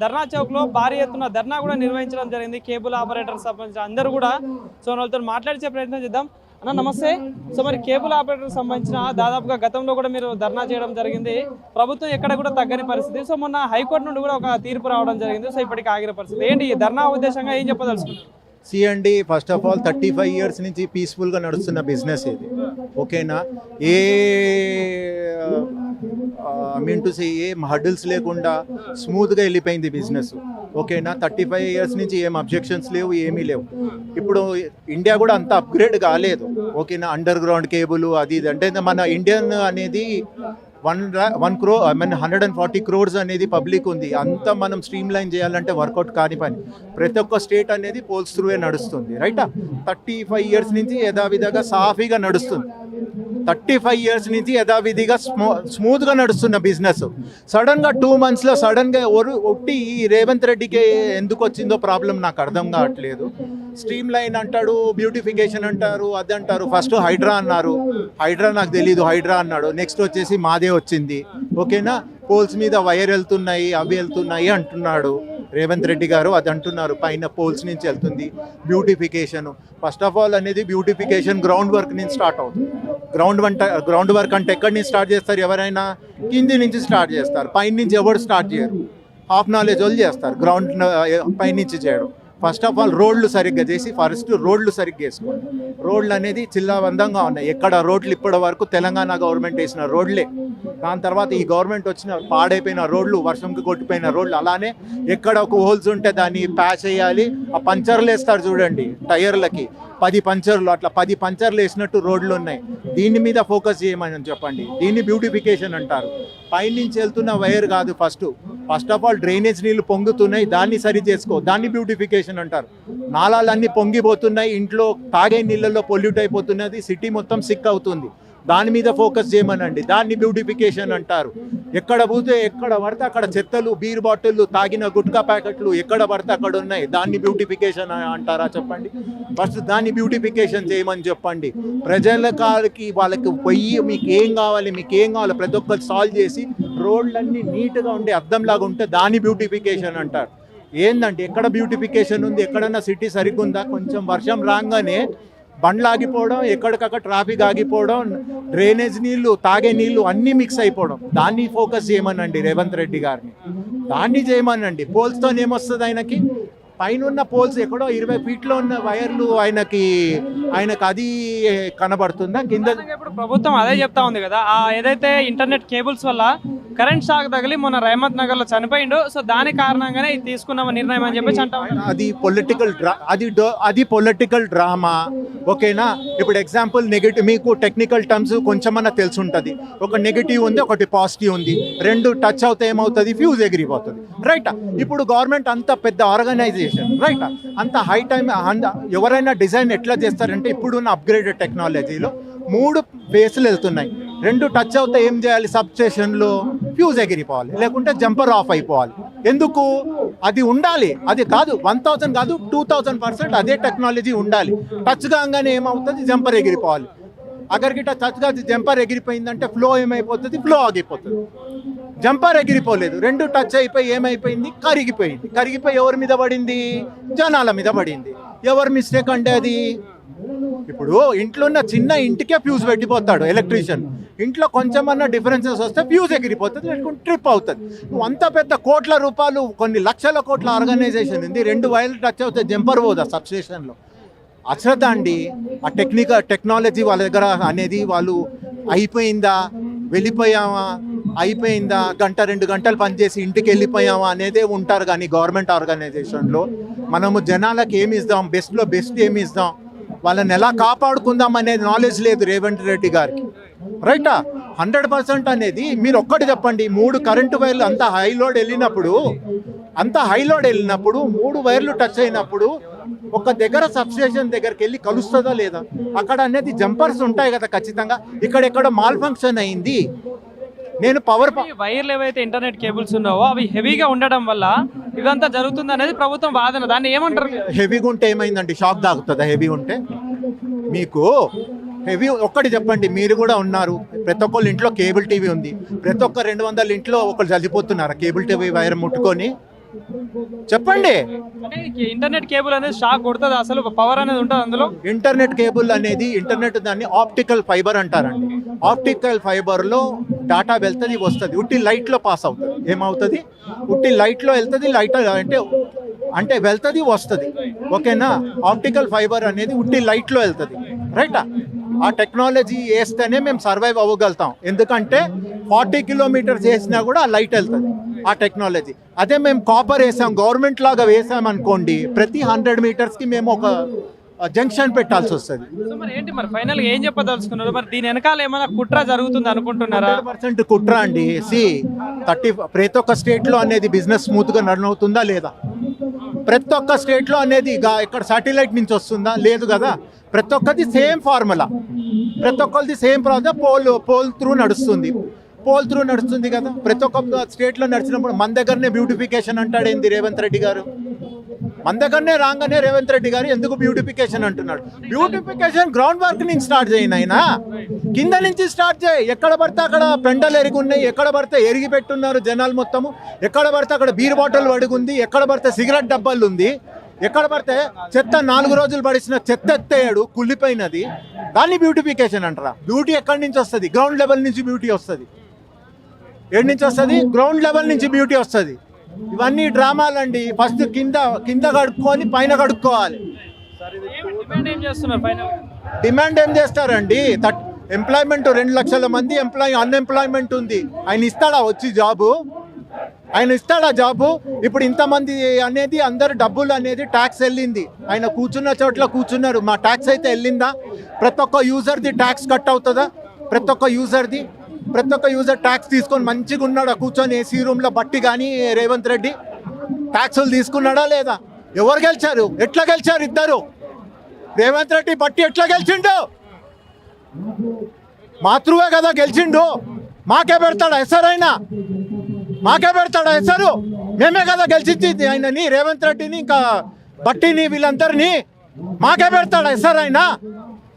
ధర్నా చౌక్ లో భారీ ఎత్తున ధర్నా కూడా నిర్వహించడం జరిగింది. కేబుల్ ఆపరేటర్ సంబంధించిన అందరూ కూడా సో వాళ్ళతో మాట్లాడించే ప్రయత్నం చేద్దాం. అన్న నమస్తే. సో మరి కేబుల్ ఆపరేటర్ సంబంధించిన దాదాపుగా గతంలో కూడా మీరు ధర్నా చేయడం జరిగింది. ప్రభుత్వం ఎక్కడ కూడా తగ్గని పరిస్థితి. సో మొన్న హైకోర్టు నుండి కూడా ఒక తీర్పు రావడం జరిగింది. సో ఇప్పటికి ఆగిన పరిస్థితి ఏంటి? ఈ ధర్నా ఉద్దేశంగా ఏం చెప్పదలుచుకున్నారు? అండి, ఫస్ట్ ఆఫ్ ఆల్ 35 years నుంచి పీస్ఫుల్గా నడుస్తున్న బిజినెస్ ఇది. ఓకేనా? ఏ మీన్ టు సే ఏం హర్డిల్స్ లేకుండా స్మూత్గా వెళ్ళిపోయింది బిజినెస్. ఓకేనా? 35 years నుంచి ఏం అబ్జెక్షన్స్ లేవు, ఏమీ లేవు. ఇప్పుడు ఇండియా కూడా అంత అప్గ్రేడ్ కాలేదు. ఓకేనా? అండర్ గ్రౌండ్ కేబుల్ అది ఇది అంటే మన ఇండియన్ అనేది 140 crores అనేది పబ్లిక్ ఉంది. అంతా మనం స్ట్రీమ్ లైన్ చేయాలంటే వర్కౌట్ కాని పని. ప్రతి ఒక్క స్టేట్ అనేది పోల్స్ త్రూవే నడుస్తుంది. రైటా? 35 years నుంచి యథావిధిగా సాఫీగా నడుస్తుంది. 35 years నుంచి యథావిధిగా స్మూత్గా నడుస్తున్న బిజినెస్ సడన్గా 2 monthsలో సడన్గా ఒట్టి రేవంత్ రెడ్డికి ఎందుకు వచ్చిందో ప్రాబ్లం నాకు అర్థం కావట్లేదు. స్ట్రీమ్ లైన్ అంటాడు, బ్యూటిఫికేషన్ అంటారు, అది అంటారు. ఫస్ట్ హైడ్రా అన్నారు, హైడ్రా నాకు తెలీదు, హైడ్రా అన్నాడు. నెక్స్ట్ వచ్చేసి మాదే వచ్చింది. ఓకేనా? పోల్స్ మీద వైర్ వెళ్తున్నాయి, అవి వెళ్తున్నాయి అంటున్నాడు రేవంత్ రెడ్డి గారు. అది అంటున్నారు పైన పోల్స్ నుంచి వెళ్తుంది. బ్యూటిఫికేషన్ ఫస్ట్ ఆఫ్ ఆల్ అనేది బ్యూటిఫికేషన్ గ్రౌండ్ వర్క్ నుంచి స్టార్ట్ అవుతుంది. గ్రౌండ్ వర్క్ అంటే ఎక్కడి నుంచి స్టార్ట్ చేస్తారు? ఎవరైనా కింది నుంచి స్టార్ట్ చేస్తారు, పైన నుంచి ఎవరు స్టార్ట్ చేయరు. హాఫ్ నాలెడ్జ్ వాళ్ళు చేస్తారు గ్రౌండ్ పైనుంచి చేయడం. ఫస్ట్ ఆఫ్ ఆల్ రోడ్లు సరిగ్గా చేసి ఫస్ట్ రోడ్లు సరిగ్గా వేసుకోండి. రోడ్లు అనేది చిల్లావందంగా ఉన్నాయి. ఎక్కడ రోడ్లు ఇప్పటి వరకు తెలంగాణ గవర్నమెంట్ వేసిన రోడ్లే. దాని తర్వాత ఈ గవర్నమెంట్ వచ్చిన పాడైపోయిన రోడ్లు, వర్షంకి కొట్టిపోయిన రోడ్లు. అలానే ఎక్కడ ఒక హోల్స్ ఉంటే దాన్ని ప్యాచ్ చేయాలి. ఆ పంచర్లు వేస్తారు చూడండి టైర్లకి, 10 పంచర్లు, అట్లా 10 పంచర్లు వేసినట్టు రోడ్లు ఉన్నాయి. దీని మీద ఫోకస్ చేయమని చెప్పండి. దీన్ని బ్యూటిఫికేషన్ అంటారు. పైనుంచి వెళ్తున్న వైర్ కాదు. ఫస్ట్ ఆఫ్ ఆల్ డ్రైనేజ్ నీళ్లు పొంగుతున్నాయి, దాన్ని సరి చేసుకో, దాన్ని బ్యూటిఫికేషన్ అంటారు. నాళాలన్నీ పొంగిపోతున్నాయి, ఇంట్లో తాగే నీళ్ళల్లో పొల్యూట్ అయిపోతున్నది, సిటీ మొత్తం సిక్ అవుతుంది. దాని మీద ఫోకస్ చేయమనండి, దాన్ని బ్యూటిఫికేషన్ అంటారు. ఎక్కడ పడితే అక్కడ చెత్తలు, బీర్ బాటిళ్ళు, తాగిన గుట్కా ప్యాకెట్లు ఎక్కడ పడితే అక్కడ ఉన్నాయి. దాన్ని బ్యూటిఫికేషన్ అంటారా చెప్పండి? ఫస్ట్ దాన్ని బ్యూటిఫికేషన్ చేయమని చెప్పండి. ప్రజలకి వాళ్ళకి పోయి మీకు ఏం కావాలి ప్రతి ఒక్కరు సాల్వ్ చేసి రోడ్లన్నీ నీట్గా ఉండి అద్దంలాగా ఉంటే దాన్ని బ్యూటిఫికేషన్ అంటారు. ఏందండి ఎక్కడ బ్యూటిఫికేషన్ ఉంది? ఎక్కడన్నా సిటీ సరిగ్గా ఉందా? కొంచెం వర్షం రాగానే బండ్లు ఆగిపోవడం, ఎక్కడికక్కడ ట్రాఫిక్ ఆగిపోవడం, డ్రైనేజ్ నీళ్లు, తాగే నీళ్లు అన్నీ మిక్స్ అయిపోవడం. దాన్ని ఫోకస్ చేయమనండి రేవంత్ రెడ్డి గారిని. దాన్ని చేయమనండి. పోల్స్తో ఏమొస్తుంది ఆయనకి? పైన ఉన్న పోల్స్ ఎక్కడో 20 feetలో ఉన్న వైర్లు ఆయనకి అది కనబడుతుందా? కింద ఇప్పుడు ప్రభుత్వం అదే చెప్తా ఉంది కదా, ఏదైతే ఇంటర్నెట్ కేబుల్స్ వల్ల కరెంట్ షాక్ తగిలి మొన్న రహమత్ నగర్ లో చనిపోయిండు. సో దాని కారణంగానే ఇది తీసుకున్న నిర్ణయం అని చెప్పేసి అంటాం. అది పొలిటికల్ డ్రామా. ఓకేనా? ఇప్పుడు ఎగ్జాంపుల్ నెగిటివ్, మీకు టెక్నికల్ టర్మ్స్ కొంచెమన్నా తెలిసి ఉంటుంది. ఒక నెగిటివ్ ఉంది, ఒకటి పాజిటివ్ ఉంది. రెండు టచ్ అవుతే ఏమవుతుంది? ఫ్యూజ్ ఎగిరిపోతుంది. రైట్? ఇప్పుడు గవర్నమెంట్ అంత పెద్ద ఆర్గనైజేషన్, రైట్, అంత హై టైం ఎవరైనా డిజైన్ ఎట్లా చేస్తారంటే ఇప్పుడున్న అప్గ్రేడెడ్ టెక్నాలజీలో 3 ఫేస్లు వెళ్తున్నాయి. 2 టచ్ అవుతే ఏం చేయాలి? సబ్ స్టేషన్లో ఫ్యూజ్ ఎగిరిపోవాలి, లేకుంటే జంపర్ ఆఫ్ అయిపోవాలి. ఎందుకు? అది ఉండాలి. అది కాదు 1000 కాదు 2000% అదే టెక్నాలజీ ఉండాలి. టచ్ కాగానే ఏమవుతుంది? జంపర్ ఎగిరిపోవాలి. అగర్గిట టచ్గా జంపర్ ఎగిరిపోయిందంటే ఫ్లో ఏమైపోతుంది? ఫ్లో ఆగిపోతుంది. జంపర్ ఎగిరిపోలేదు, 2 టచ్ అయిపోయి ఏమైపోయింది? కరిగిపోయి ఎవరి మీద పడింది? జనాల మీద పడింది. ఎవరి మిస్టేక్ అంటే అది? ఇప్పుడు ఇంట్లో ఉన్న చిన్న ఇంటికే ఫ్యూజ్ పెట్టిపోతాడు ఎలక్ట్రీషియన్. ఇంట్లో కొంచెమన్నా డిఫరెన్సెస్ వస్తే ఫ్యూజ్ ఎగిరిపోతుంది, లేకుంటే ట్రిప్ అవుతుంది. అంత పెద్ద కోట్ల రూపాయలు, కొన్ని లక్షల కోట్ల ఆర్గనైజేషన్ ఉంది. 2 వైర్లు టచ్ అవుతే జంపర్ పోదా సబ్స్టేషన్లో? అశ్రద్ధ అండి. ఆ టెక్నాలజీ వాళ్ళ దగ్గర అనేది వాళ్ళు అయిపోయిందా, వెళ్ళిపోయామా, అయిపోయిందా, 1-2 గంటలు పనిచేసి ఇంటికి వెళ్ళిపోయామా అనేదే ఉంటారు. కానీ గవర్నమెంట్ ఆర్గనైజేషన్లో మనము జనాలకు ఏమి ఇద్దాం, బెస్ట్లో బెస్ట్ ఏమి ఇద్దాం, వాళ్ళని ఎలా కాపాడుకుందాం అనేది నాలెడ్జ్ లేదు రేవంత్ రెడ్డి గారికి. రైటా? 100% అనేది మీరు ఒక్కటి చెప్పండి. 3 కరెంటు వైర్లు అంత హై లోడ్ వెళ్ళినప్పుడు 3 వైర్లు టచ్ అయినప్పుడు ఒక దగ్గర సబ్స్టేషన్ దగ్గరికి వెళ్ళి కలుస్తుందా లేదా? అక్కడ అనేది జంపర్స్ ఉంటాయి కదా ఖచ్చితంగా. ఇక్కడెక్కడ మాల్ ఫంక్షన్ అయింది. నేను పవర్ వైర్లు ఏవైతే ఇంటర్నెట్ కేబుల్స్ ఉన్నావో అవి హెవీగా ఉండడం వల్ల ఇదంతా జరుగుతుంది అనేది ప్రభుత్వం వాదన. దాన్ని ఏమంటారు? హెవీగా ఉంటే ఏమైందండి? షాక్ తాగుతుందా హెవీ ఉంటే? మీకు హెవీ ఒక్కటి చెప్పండి. మీరు కూడా ఉన్నారు, ప్రతి ఒక్కళ్ళ ఇంట్లో కేబుల్ టీవీ ఉంది. ప్రతి ఒక్క 200 ఇంట్లో ఒకళ్ళు చల్లిపోతున్నారు కేబుల్ టీవీ వైర్ ముట్టుకొని. చెప్పండి. అంటే ఇంటర్నెట్ కేబుల్ అనేది షాక్ కొడుతుంది, అసలు పవర్ అనేది ఉంటుంది అందులో. ఇంటర్నెట్ కేబుల్ అనేది ఇంటర్నెట్ దాన్ని ఆప్టికల్ ఫైబర్ అంటారండి. ఆప్టికల్ ఫైబర్లో డాటా వెళ్తుంది వస్తుంది, ఉట్టి లైట్లో పాస్ అవుతుంది. ఏమవుతుంది? ఉట్టి లైట్లో వెళ్తుంది, లైట్ అంటే వెళ్తుంది వస్తుంది. ఓకేనా? ఆప్టికల్ ఫైబర్ అనేది ఉట్టి లైట్లో వెళ్తుంది, రైటా? ఆ టెక్నాలజీ వేస్తేనే మేము సర్వైవ్ అవ్వగలుగుతాం. ఎందుకంటే 40 కిలోమీటర్స్ వేసినా కూడా ఆ లైట్ వెళ్తుంది, ఆ టెక్నాలజీ. అదే మేము కాపర్ వేసాం, గవర్నమెంట్ లాగా వేసాం అనుకోండి, ప్రతి 100 మీటర్స్కి మేము ఒక జంక్షన్ పెట్టాల్సి వస్తుంది. సో మరి ఏంటి మరి ఫైనల్గా ఏం చెప్పదలుచుకున్నారు? మరి దీని వెనకాల ఏమైనా కుట్ర జరుగుతుంది అనుకుంటున్నారా? 100% కుట్ర అండి. ప్రతి ఒక్క స్టేట్లో అనేది బిజినెస్ స్మూత్గా రన్ అవుతుందా లేదా? ప్రతి ఒక్క స్టేట్లో అనేది ఇక్కడ శాటిలైట్ నుంచి వస్తుందా? లేదు కదా. ప్రతి ఒక్కరిది సేమ్ ఫార్ములా, ప్రతి ఒక్కరిది సేమ్ ప్రాసెస్. పోల్ త్రూ నడుస్తుంది కదా. ప్రతి ఒక్క స్టేట్లో నడిచినప్పుడు మన దగ్గరనే బ్యూటిఫికేషన్ అంటాడు ఏంది రేవంత్ రెడ్డి గారు? మన దగ్గరనే రాగానే రేవంత్ రెడ్డి గారు ఎందుకు బ్యూటిఫికేషన్ అంటున్నాడు? బ్యూటిఫికేషన్ గ్రౌండ్ వర్క్ నుంచి స్టార్ట్ చేయను, ఆయన కింద నుంచి స్టార్ట్ చేయి. ఎక్కడ పడితే అక్కడ పెండలు ఎరిగి ఉన్నాయి, ఎక్కడ పడితే ఎరిగి పెట్టున్నారు జనాలు మొత్తము, ఎక్కడ పడితే అక్కడ బీర్ బాటిల్ అడుగుంది, ఎక్కడ పడితే సిగరెట్ డబ్బాలు ఉంది, ఎక్కడ పడితే చెత్త 4 రోజులు పడిసిన చెత్త ఎత్తేయడు కుళ్ళిపోయినది, దాన్ని బ్యూటిఫికేషన్ అంటారా? బ్యూటీ ఎక్కడి నుంచి వస్తుంది? గ్రౌండ్ లెవెల్ నుంచి బ్యూటీ వస్తుంది. ఏడు నుంచి వస్తుంది? గ్రౌండ్ లెవెల్ నుంచి బ్యూటీ వస్తుంది. ఇవన్నీ డ్రామాలండి. ఫస్ట్ కింద కడుక్కొని పైన కడుక్కోవాలి. డిమాండ్ ఏం చేస్తారండి? ఎంప్లాయ్మెంట్ 2 లక్షల మంది అన్ఎంప్లాయ్మెంట్ ఉంది. ఆయన ఇస్తాడా వచ్చి జాబు? ఆయన ఇస్తాడా జాబు? ఇప్పుడు ఇంతమంది అనేది అందరు డబ్బులు అనేది ట్యాక్స్ వెళ్ళింది, ఆయన కూర్చున్న చోట్ల కూర్చున్నారు. మా ట్యాక్స్ అయితే వెళ్ళిందా? ప్రతి ఒక్క యూజర్ది ట్యాక్స్ కట్ అవుతుందా? ప్రతి ఒక్క యూజర్ ట్యాక్స్ తీసుకొని మంచిగా ఉన్నాడా కూర్చొని ఏసీ రూమ్లో? బట్టి కానీ రేవంత్ రెడ్డి ట్యాక్సులు తీసుకున్నాడా లేదా? ఎవరు గెలిచారు? ఎట్లా గెలిచారు ఇద్దరు? రేవంత్ రెడ్డి బట్టి ఎట్లా గెలిచిండు? మాతృవే కదా గెలిచిండు. మాకే పెడతాడా ఎసరు? అయినా మాకే పెడతాడా ఎసరు? మేమే కదా గెలిచింది ఆయనని, రేవంత్ రెడ్డిని, ఇంకా బట్టిని, వీళ్ళందరినీ మాకే పెడతాడా ఎసరు? అయినా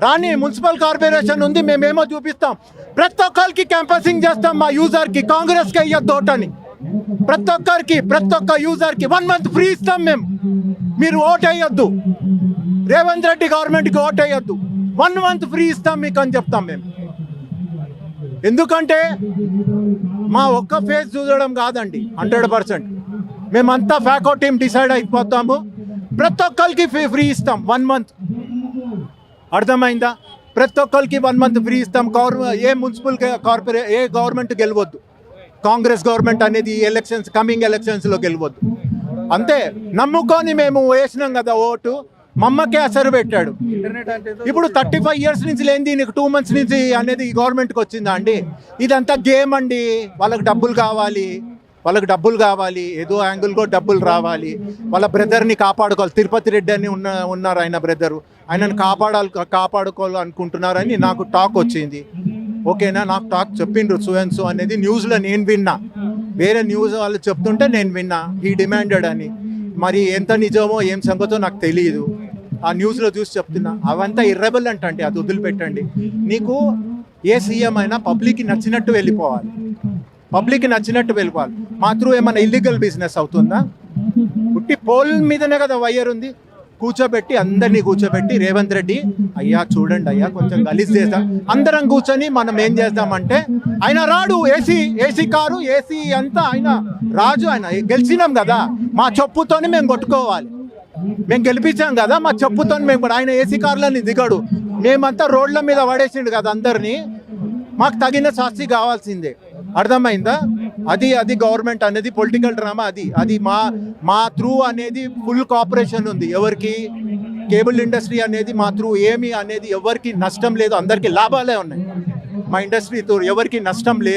రాని మున్సిపల్ కార్పొరేషన్ ఉంది, మేమేమో చూపిస్తాం. ప్రతి ఒక్కరికి క్యాంపసింగ్ చేస్తాం. మా యూజర్కి కాంగ్రెస్కి అయ్యొద్దు ఓటని. ప్రతి ఒక్క యూజర్కి 1 మంత్ ఫ్రీ ఇస్తాం మేము. మీరు ఓటు వేయొద్దు, రేవంత్ రెడ్డి గవర్నమెంట్కి ఓటు వేయొద్దు, 1 మంత్ ఫ్రీ ఇస్తాం మీకు అని చెప్తాం మేము. ఎందుకంటే మా ఒక్క ఫేస్ చూడడం కాదండి, 100% మేమంతా ఫ్యాకో టీం డిసైడ్ అయిపోతాము. ప్రతి ఒక్కరికి ఫ్రీ ఇస్తాం 1 మంత్. అర్థమైందా? ప్రతి ఒక్కరికి 1 మంత్ ఫ్రీ ఇస్తాం. ఏ మున్సిపల్ ఏ గవర్నమెంట్ గెలవద్దు, కాంగ్రెస్ గవర్నమెంట్ అనేది కమింగ్ ఎలక్షన్స్లో గెలవద్దు. అంతే నమ్ముకొని మేము వేసినాం కదా ఓటు, మమ్మకే అసరు పెట్టాడు. ఇప్పుడు 35 ఇయర్స్ నుంచి లేని దీనికి 2 మంత్స్ నుంచి అనేది గవర్నమెంట్కి వచ్చిందా అండి? ఇదంతా గేమ్ అండి. వాళ్ళకి డబ్బులు కావాలి, ఏదో యాంగిల్గా డబ్బులు రావాలి. వాళ్ళ బ్రదర్ని కాపాడుకోవాలి. తిరుపతి రెడ్డి అని ఉన్నారు ఆయన బ్రదరు, ఆయనను కాపాడుకోవాలి అనుకుంటున్నారని నాకు టాక్ వచ్చింది. ఓకేనా? నాకు టాక్ చెప్పిండ్రు సువెన్సు అనేది న్యూస్లో నేను విన్నా, వేరే న్యూస్ వాళ్ళు చెప్తుంటే నేను విన్నా ఈ డిమాండెడ్ అని. మరి ఎంత నిజమో ఏం సంగతో నాకు తెలియదు, ఆ న్యూస్లో చూసి చెప్తున్నా. అవంతా ఇర్రెలెవెంట్ అంటే అది వదిలిపెట్టండి. నీకు ఏ సీఎం అయినా పబ్లిక్కి నచ్చినట్టు వెళ్ళిపోవాలి. మాత్రం ఏమైనా ఇల్లీగల్ బిజినెస్ అవుతుందా? పుట్టి పోల్ మీదనే కదా వైర్ ఉంది. అందరినీ కూర్చోబెట్టి రేవంత్ రెడ్డి అయ్యా చూడండి అయ్యా కొంచెం గలీజ్ చేద్దాం, అందరం కూర్చొని మనం ఏం చేద్దామంటే, ఆయన రాడు, ఏసీ కారు ఏసీ అంతా ఆయన రాజు. ఆయన గెలిచినాం కదా, మా చెప్పుతోని మేము కొట్టుకోవాలి. మేము గెలిపించాం కదా, మా చెప్పుతోని మేము కూడా. ఆయన ఏసీ కార్లని దిగడు, మేమంతా రోడ్ల మీద పడేసిండు కదా అందరినీ. మాకు తగిన శాస్తి కావాల్సిందే. అర్థమైందా? అది గవర్నమెంట్ అనేది పొలిటికల్ డ్రామా. అది మా త్రూ అనేది ఫుల్ కోఆపరేషన్ ఉంది. ఎవరికి కేబుల్ ఇండస్ట్రీ అనేది మా త్రూ ఏమి అనేది ఎవరికి నష్టం లేదు, అందరికీ లాభాలే ఉన్నాయి. మా ఇండస్ట్రీతో ఎవరికి నష్టం లేదు.